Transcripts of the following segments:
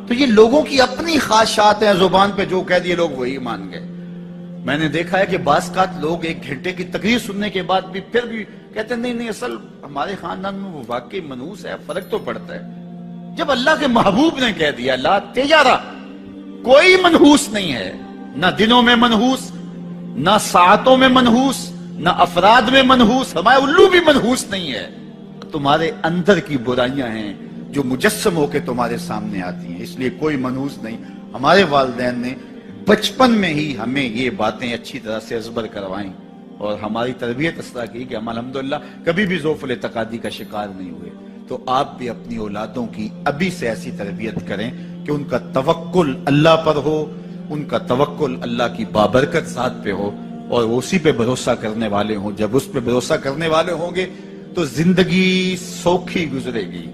تو یہ لوگوں کی اپنی خواہشات ہیں، زبان پہ جو کہہ دیے لوگ وہی مان گئے۔ میں نے دیکھا ہے کہ بعض اوقات لوگ 1 گھنٹے کی تقریر سننے کے بعد بھی پھر بھی کہتے ہیں نہیں اصل ہمارے خاندان میں وہ واقعی منحوس ہے، فرق تو پڑتا ہے۔ جب اللہ کے محبوب نے کہہ دیا لا تجارہ، کوئی منحوس نہیں ہے، نہ دنوں میں منحوس، نہ ساعتوں میں منحوس، نہ افراد میں منحوس، ہمارے الو بھی منحوس نہیں ہے۔ تمہارے اندر کی برائیاں ہیں جو مجسم ہو کے تمہارے سامنے آتی ہیں، اس لیے کوئی منحوس نہیں۔ ہمارے والدین نے بچپن میں ہی ہمیں یہ باتیں اچھی طرح سے ازبر کروائیں اور ہماری تربیت اس طرح کی کہ ہم الحمدللہ کبھی بھی ذوف الاعتقادی کا شکار نہیں ہوئے۔ تو آپ بھی اپنی اولادوں کی ابھی سے ایسی تربیت کریں کہ ان کا توکل اللہ پر ہو، ان کا توکل اللہ کی بابرکت ذات پہ ہو اور وہ اسی پہ بھروسہ کرنے والے ہوں۔ جب اس پہ بھروسہ کرنے والے ہوں گے تو زندگی سوکھی گزرے گی،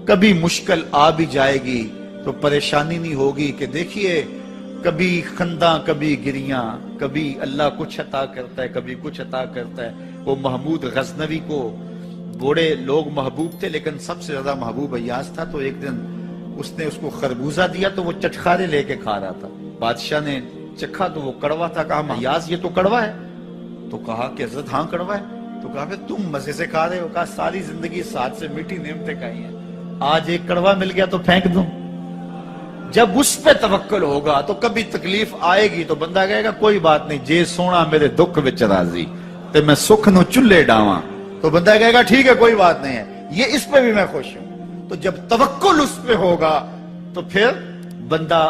کبھی مشکل آ بھی جائے گی تو پریشانی نہیں ہوگی کہ دیکھیے کبھی خنداں کبھی گریاں، کبھی اللہ کچھ عطا کرتا ہے کبھی کچھ عطا کرتا ہے۔ وہ محمود غزنوی کو بوڑھے لوگ محبوب تھے لیکن سب سے زیادہ محبوب ایاز تھا، تو ایک دن اس نے اس کو خربوزہ دیا تو وہ چٹخارے لے کے کھا رہا تھا۔ بادشاہ نے چکھا تو وہ کڑوا تھا، کہا ایاز یہ تو کڑوا ہے، تو کہا کہ حضرت ہاں کڑوا ہے، تو کہا پھر تم مزے سے کھا رہے ہو، کہا ساری زندگی ساتھ سے میٹھی نعمتیں کھائی ہیں، آج ایک کڑوا مل گیا تو پھینک دوں۔ جب اس پہ توکل ہوگا تو کبھی تکلیف آئے گی تو بندہ کہے گا کوئی بات نہیں، جے سونا میرے دکھ وچ راضی تے میں سکھ نو چلے ڈاواں، تو بندہ کہے گا ٹھیک ہے کوئی بات نہیں ہے، یہ اس پہ بھی میں خوش ہوں۔ تو جب توکل اس پہ ہوگا تو پھر بندہ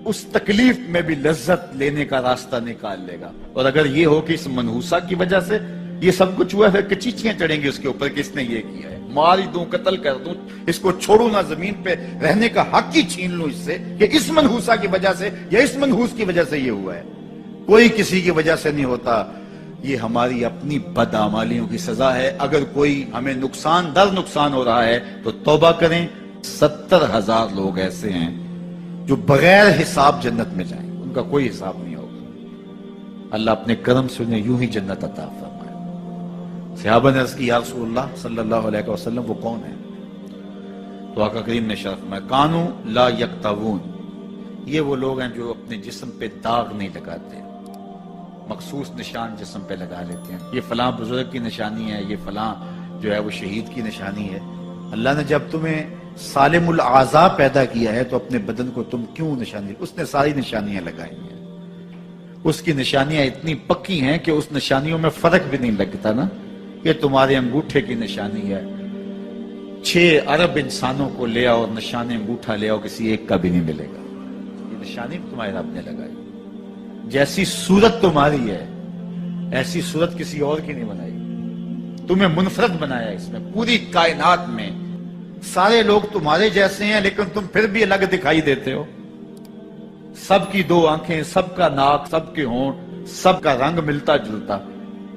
اس تکلیف میں بھی لذت لینے کا راستہ نکال لے گا۔ اور اگر یہ ہو کہ اس منحوسہ کی وجہ سے یہ سب کچھ ہوا ہے، پھر کچیچیاں چڑھیں گی اس کے اوپر کہ اس نے یہ کیا ہے، مار ہی دوں، قتل کر دوں، اس کو چھوڑوں نہ، زمین پہ رہنے کا حق ہی چھین لوں اس سے کہ اس منحوسہ کی وجہ سے یا اس منحوس کی وجہ سے یہ ہوا ہے۔ کوئی کسی کی وجہ سے نہیں ہوتا، یہ ہماری اپنی بدعمالیوں کی سزا ہے۔ اگر کوئی ہمیں نقصان در نقصان ہو رہا ہے تو توبہ کریں۔ 70,000 لوگ ایسے ہیں جو بغیر حساب جنت میں جائیں، ان کا کوئی حساب نہیں ہوگا۔ اللہ اپنے کرم سے انہیں یوں ہی جنت عطا فرمائے۔ صحابہ نے عرض کی یا رسول اللہ صلی اللہ علیہ وسلم وہ کون ہے؟ تو آقا کریم نے شرف میں کانو لا یکتوون، یہ وہ لوگ ہیں جو اپنے جسم پہ داغ نہیں لگاتے، مخصوص نشان جسم پہ لگا لیتے ہیں، یہ فلاں بزرگ کی نشانی ہے، یہ فلاں جو ہے وہ شہید کی نشانی ہے۔ اللہ نے جب تمہیں سالم الاعضاء پیدا کیا ہے تو اپنے بدن کو تم کیوں نشانی، اس نے ساری نشانیاں لگائی ہیں، اس کی نشانیاں اتنی پکی ہیں کہ اس نشانیوں میں فرق بھی نہیں لگتا نا۔ یہ تمہارے انگوٹھے کی نشانی ہے، 6 ارب انسانوں کو لے آؤ اور نشان انگوٹھا لے آؤ، کسی ایک کا بھی نہیں ملے گا۔ یہ نشانی تمہارے رب نے لگائی۔ جیسی صورت تمہاری ہے ایسی صورت کسی اور کی نہیں بنائی، تمہیں منفرد بنایا اس میں۔ پوری کائنات میں سارے لوگ تمہارے جیسے ہیں لیکن تم پھر بھی الگ دکھائی دیتے ہو۔ سب کی 2 آنکھیں، سب کا ناک، سب کے ہونٹ، سب کا رنگ ملتا جلتا،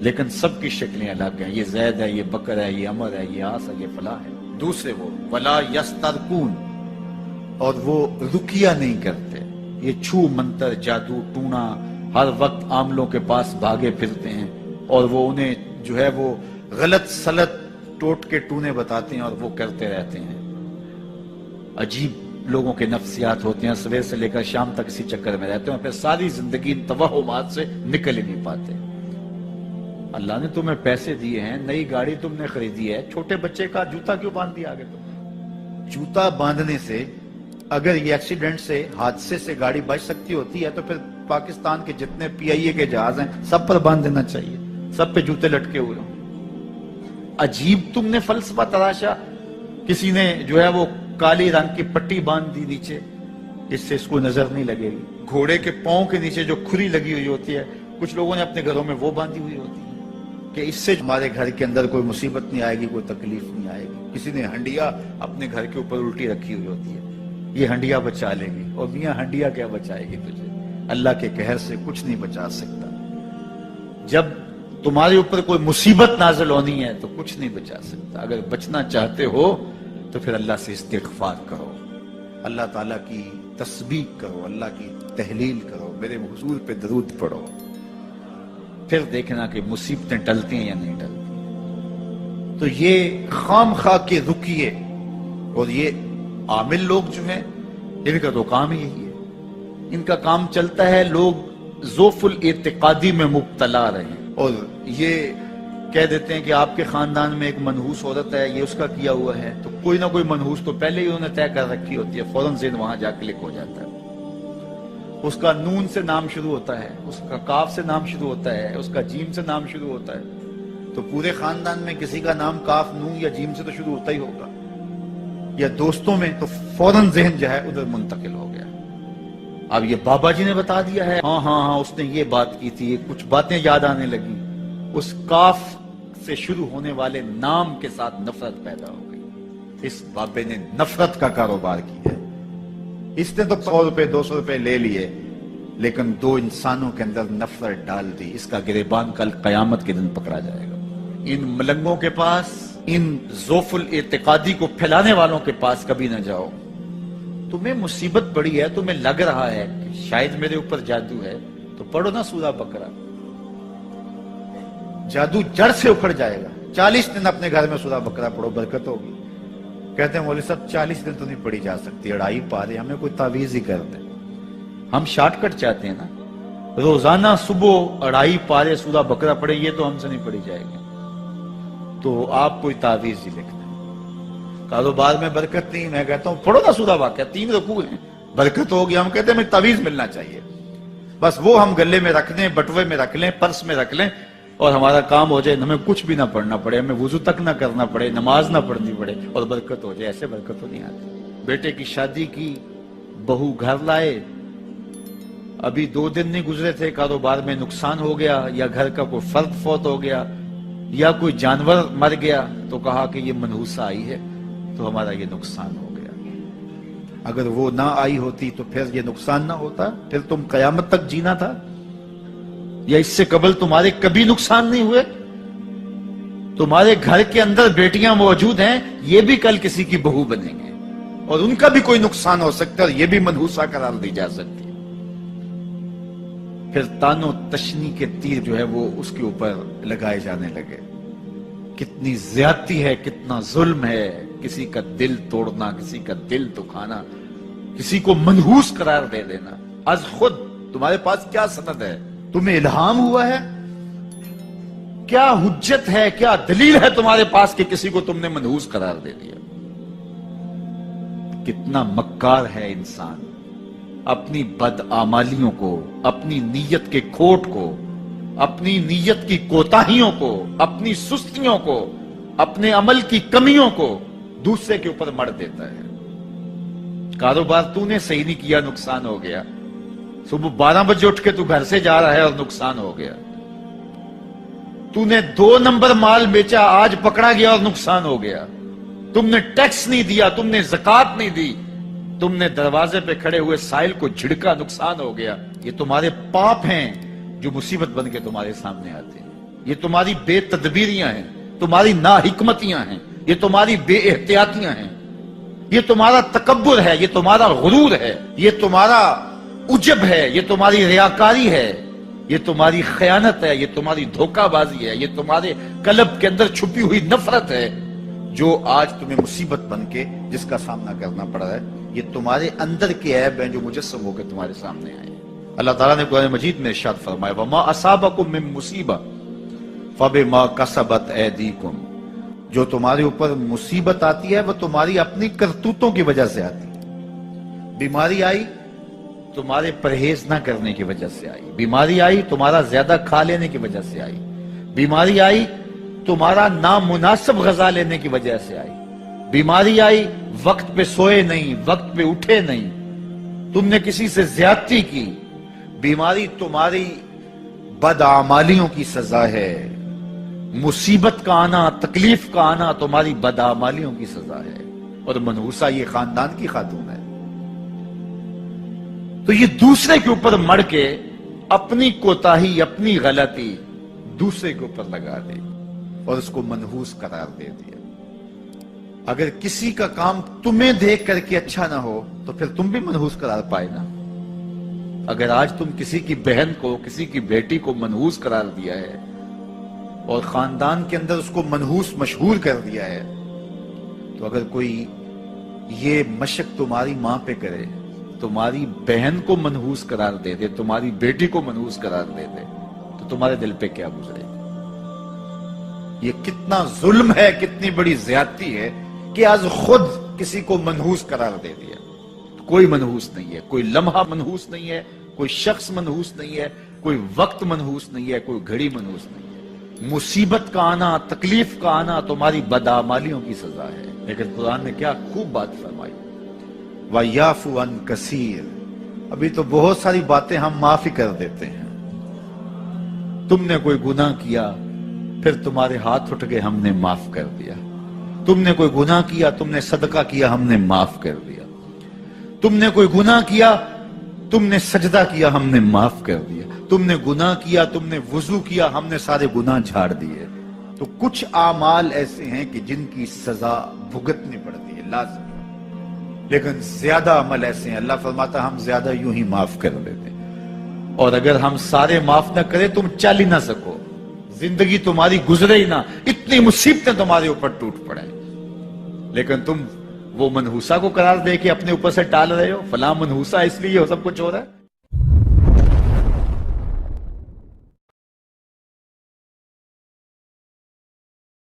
لیکن سب کی شکلیں الگ ہیں۔ یہ زید ہے، یہ بکر ہے، یہ عمر ہے، یہ آس ہے، یہ فلاں ہے۔ دوسرے وہ ولا یسترقون، اور وہ رکیہ نہیں کرتے، یہ چھو منتر جادو ٹونا ہر وقت عاملوں کے پاس بھاگے پھرتے ہیں اور وہ انہیں جو ہے وہ غلط سلط ٹوٹ کے ٹونے بتاتے ہیں اور وہ کرتے رہتے ہیں۔ عجیب لوگوں کے نفسیات ہوتے ہیں، صبح سے لے کر شام تک اسی چکر میں رہتے ہیں اور پھر ساری زندگی ان توہمات سے نکل ہی نہیں پاتے۔ اللہ نے تمہیں پیسے دیے ہیں، نئی گاڑی تم نے خریدی ہے، چھوٹے بچے کا جوتا کیوں باندھ دیا آگے تم؟ جوتا باندھنے سے اگر یہ ایکسیڈنٹ سے، حادثے سے گاڑی بچ سکتی ہوتی ہے تو پھر پاکستان کے جتنے پی آئی اے کے جہاز ہیں سب پر باندھ دینا چاہیے، سب پہ جوتے لٹکے ہوئے ہوں۔ عجیب تم نے فلسفہ تراشا، کسی نے جو ہے وہ کالی رنگ کی پٹی باندھ دی نیچے، اس سے اس کو نظر نہیں لگے گی۔ گھوڑے کے پاؤں کے نیچے جو کھری لگی ہوئی ہوتی ہے، کچھ لوگوں نے اپنے گھروں میں وہ باندھی ہوئی ہوتی ہے کہ اس سے ہمارے گھر کے اندر کوئی مصیبت نہیں آئے گی، کوئی تکلیف نہیں آئے گی۔ کسی نے ہنڈیا اپنے گھر کے اوپر الٹی رکھی ہوئی ہوتی ہے، یہ ہنڈیا بچا لے گی، اور میاں ہنڈیا کیا بچائے گی تجھے؟ اللہ کے قہر سے کچھ نہیں بچا سکتا۔ جب تمہارے اوپر کوئی مصیبت نازل ہونی ہے تو کچھ نہیں بچا سکتا۔ اگر بچنا چاہتے ہو تو پھر اللہ سے استغفار کرو، اللہ تعالیٰ کی تسبیح کرو، اللہ کی تحلیل کرو، میرے حضور پہ درود پڑھو، پھر دیکھنا کہ مصیبتیں ٹلتی ہیں یا نہیں ٹلتی۔ تو یہ خام خواہ کے رکیے اور یہ عامل لوگ جو ہیں ان کا تو کام ہی یہی ہے. ان کا کام چلتا ہے لوگ ذوف الاعتقادی میں مبتلا رہے اور یہ کہہ دیتے ہیں کہ آپ کے خاندان میں ایک منحوس عورت ہے، یہ اس کا کیا ہوا ہے، تو کوئی نہ کوئی منحوس تو پہلے ہی انہوں نے طے کر رکھی ہوتی ہے، فوراً ذہن وہاں جا کلک ہو جاتا ہے. اس کا نون سے نام شروع ہوتا ہے، اس کا کاف سے نام شروع ہوتا ہے، اس کا جیم سے نام شروع ہوتا ہے، تو پورے خاندان میں کسی کا نام کاف، نون یا جیم سے تو شروع ہوتا ہی ہوگا، یا دوستوں میں، تو فوراً ذہن جو ہے ادھر منتقل ہو گیا. اب یہ بابا جی نے بتا دیا ہے، ہاں اس نے یہ بات کی تھی، کچھ باتیں یاد آنے لگی، اس کاف سے شروع ہونے والے نام کے ساتھ نفرت پیدا ہو گئی. اس بابے نے نفرت کا کاروبار کیا ہے. اس نے تو 100 روپے 200 روپے لے لیے، لیکن 2 انسانوں کے اندر نفرت ڈال دی. اس کا گریبان کل قیامت کے دن پکڑا جائے گا. ان ملنگوں کے پاس، ان ذوف الاعتقادی کو پھیلانے والوں کے پاس کبھی نہ جاؤ. تمہیں مصیبت پڑی ہے، تمہیں لگ رہا ہے کہ شاید میرے اوپر جادو ہے، تو پڑھو نا سورہ بقرہ. جادو جڑ سے اکھڑ جائے گا. 40 دن اپنے گھر میں سورہ بقرہ پڑھو، برکت ہوگی. کہتے ہیں مولوی صاحب 40 دن تو نہیں پڑھی جا سکتی، 2.5 پارے، ہمیں کوئی تعویذ ہی کر دیں. ہم شارٹ کٹ چاہتے ہیں نا، روزانہ صبح 2.5 پارے سورہ بقرہ پڑھے، یہ تو ہم سے نہیں پڑھی جائے گی. تو آپ کوئی تعویذ ہی لکھ دیں. کاروبار میں برکت نہیں، میں کہتا ہوں پڑھو نا سورہ واقعہ، 3 رکوع ہیں، برکت ہوگی. ہم کہتے ہیں ہمیں تعویذ ملنا چاہیے، بس وہ ہم گلے میں رکھ لیں، بٹوے میں رکھ لیں، پرس میں رکھ لیں، اور ہمارا کام ہو جائے، ہمیں کچھ بھی نہ پڑھنا پڑے، ہمیں وضو تک نہ کرنا پڑے، نماز نہ پڑھنی پڑے، اور برکت ہو جائے. ایسے برکت تو نہیں آتی. بیٹے کی شادی کی، بہو گھر لائے، ابھی 2 دن نہیں گزرے تھے، کاروبار میں نقصان ہو گیا، یا گھر کا کوئی فرد فوت ہو گیا، یا کوئی جانور مر گیا، تو کہا کہ یہ منحوسہ آئی ہے تو ہمارا یہ نقصان ہو گیا. اگر وہ نہ آئی ہوتی تو پھر یہ نقصان نہ ہوتا، پھر تم قیامت تک جینا تھا، یا اس سے قبل تمہارے کبھی نقصان نہیں ہوئے. تمہارے گھر کے اندر بیٹیاں موجود ہیں، یہ بھی کل کسی کی بہو بنیں گے، اور ان کا بھی کوئی نقصان ہو سکتا ہے، اور یہ بھی منحوسہ قرار دی جا سکتی ہے. پھر تانو تشنی کے تیر جو ہے وہ اس کے اوپر لگائے جانے لگے. کتنی زیادتی ہے، کتنا ظلم ہے، کسی کا دل توڑنا، کسی کا دل دکھانا، کسی کو منحوس قرار دے دینا. از خود تمہارے پاس کیا سند ہے؟ تمہیں الہام ہوا ہے؟ کیا حجت ہے، کیا دلیل ہے تمہارے پاس کہ کسی کو تم نے منحوس قرار دے دیا؟ کتنا مکار ہے انسان. اپنی بدعمالیوں کو، اپنی نیت کے کھوٹ کو، اپنی نیت کی کوتاہیوں کو، اپنی سستیوں کو، اپنے عمل کی کمیوں کو دوسرے کے اوپر مڑ دیتا ہے. کاروبار تو نے صحیح نہیں کیا، نقصان ہو گیا. صبح 12 بجے اٹھ کے تو گھر سے جا رہا ہے اور نقصان ہو گیا. تو نے 2 نمبر مال بیچا، آج پکڑا گیا اور نقصان ہو گیا. تم نے ٹیکس نہیں دیا، تم نے زکات نہیں دی، تم نے دروازے پہ کھڑے ہوئے سائل کو جھڑکا، نقصان ہو گیا. یہ تمہارے پاپ ہیں جو مصیبت بن کے تمہارے سامنے آتے ہیں. یہ تمہاری بے تدبیریاں ہیں، تمہاری ناحکمتیاں ہیں، یہ تمہاری بے احتیاطیاں ہیں، یہ تمہارا تکبر ہے، یہ تمہارا غرور ہے، یہ تمہارا عجب ہے، یہ تمہاری ریاکاری ہے، یہ تمہاری خیانت ہے، یہ تمہاری دھوکہ بازی ہے، یہ تمہارے قلب کے اندر چھپی ہوئی نفرت ہے، جو آج تمہیں مصیبت بن کے جس کا سامنا کرنا پڑ رہا ہے. یہ تمہارے اندر کے عیب ہیں جو مجسم ہو کے تمہارے سامنے آئے. اللہ تعالیٰ نے قرآن مجید میں ارشاد فرمایا وَمَا أَصَابَكُم مِّن مُّصِيبَةٍ فَبِمَا كَسَبَتْ أَيْدِيكُمْ. جو تمہارے اوپر مصیبت آتی ہے وہ تمہاری اپنی کرتوتوں کی وجہ سے آتی ہے. بیماری آئی تمہارے پرہیز نہ کرنے کی وجہ سے آئی. بیماری آئی تمہارا زیادہ کھا لینے کی وجہ سے آئی. بیماری آئی تمہارا نامناسب غذا لینے کی وجہ سے آئی. بیماری آئی وقت پہ سوئے نہیں، وقت پہ اٹھے نہیں، تم نے کسی سے زیادتی کی. بیماری تمہاری بدعمالیوں کی سزا ہے. مصیبت کا آنا، تکلیف کا آنا تمہاری بدعمالیوں کی سزا ہے. اور منحوسہ یہ خاندان کی خاتون ہے. تو یہ دوسرے کے اوپر مڑ کے اپنی کوتاہی، اپنی غلطی دوسرے کے اوپر لگا دی اور اس کو منحوس قرار دے دیا. اگر کسی کا کام تمہیں دیکھ کر کے اچھا نہ ہو تو پھر تم بھی منحوس قرار پائے نا. اگر آج تم کسی کی بہن کو، کسی کی بیٹی کو منحوس قرار دیا ہے اور خاندان کے اندر اس کو منحوس مشہور کر دیا ہے، تو اگر کوئی یہ مشق تمہاری ماں پہ کرے تمہاری بہن کو منحوس قرار دے دے، تمہاری بیٹی کو منحوس قرار دے دے، تو تمہارے دل پہ کیا گزرے گا؟ یہ کتنا ظلم ہے، کتنی بڑی زیادتی ہے کہ آج خود کسی کو منحوس قرار دے دیا۔ کوئی منحوس نہیں ہے، کوئی لمحہ منحوس نہیں ہے، کوئی شخص منحوس نہیں ہے، کوئی وقت منحوس نہیں ہے، کوئی گھڑی منحوس نہیں ہے۔ مصیبت کا آنا، تکلیف کا آنا تمہاری بدعمالیوں کی سزا ہے۔ لیکن قرآن نے کیا خوب بات فرمائی، وَيَعْفُو عَنْ كَثِيرٍ، ابھی تو بہت ساری باتیں ہم معاف ہی کر دیتے ہیں۔ تم نے کوئی گناہ کیا، پھر تمہارے ہاتھ اٹھ گئے، ہم نے معاف کر دیا۔ تم نے کوئی گناہ کیا، تم نے صدقہ کیا، ہم نے معاف کر دیا۔ تم نے کوئی گناہ کیا، تم نے سجدہ کیا، ہم نے معاف کر دیا۔ تم نے گناہ کیا، تم نے وضو کیا، ہم نے سارے گناہ جھاڑ دیے۔ تو کچھ اعمال ایسے ہیں کہ جن کی سزا بھگتنی پڑتی ہے، لازم۔ لیکن زیادہ عمل ایسے ہیں، اللہ فرماتا ہم زیادہ یوں ہی معاف کر دیتے ہیں۔ اور اگر ہم سارے معاف نہ کریں، تم چل ہی نہ سکو، زندگی تمہاری گزرے ہی نہ، اتنی مصیبتیں تمہارے اوپر ٹوٹ پڑے۔ لیکن تم وہ منحوسہ کو قرار دے کے اپنے اوپر سے ٹال رہے ہو، فلاں منحوسہ اس لیے سب کچھ ہو رہا ہے۔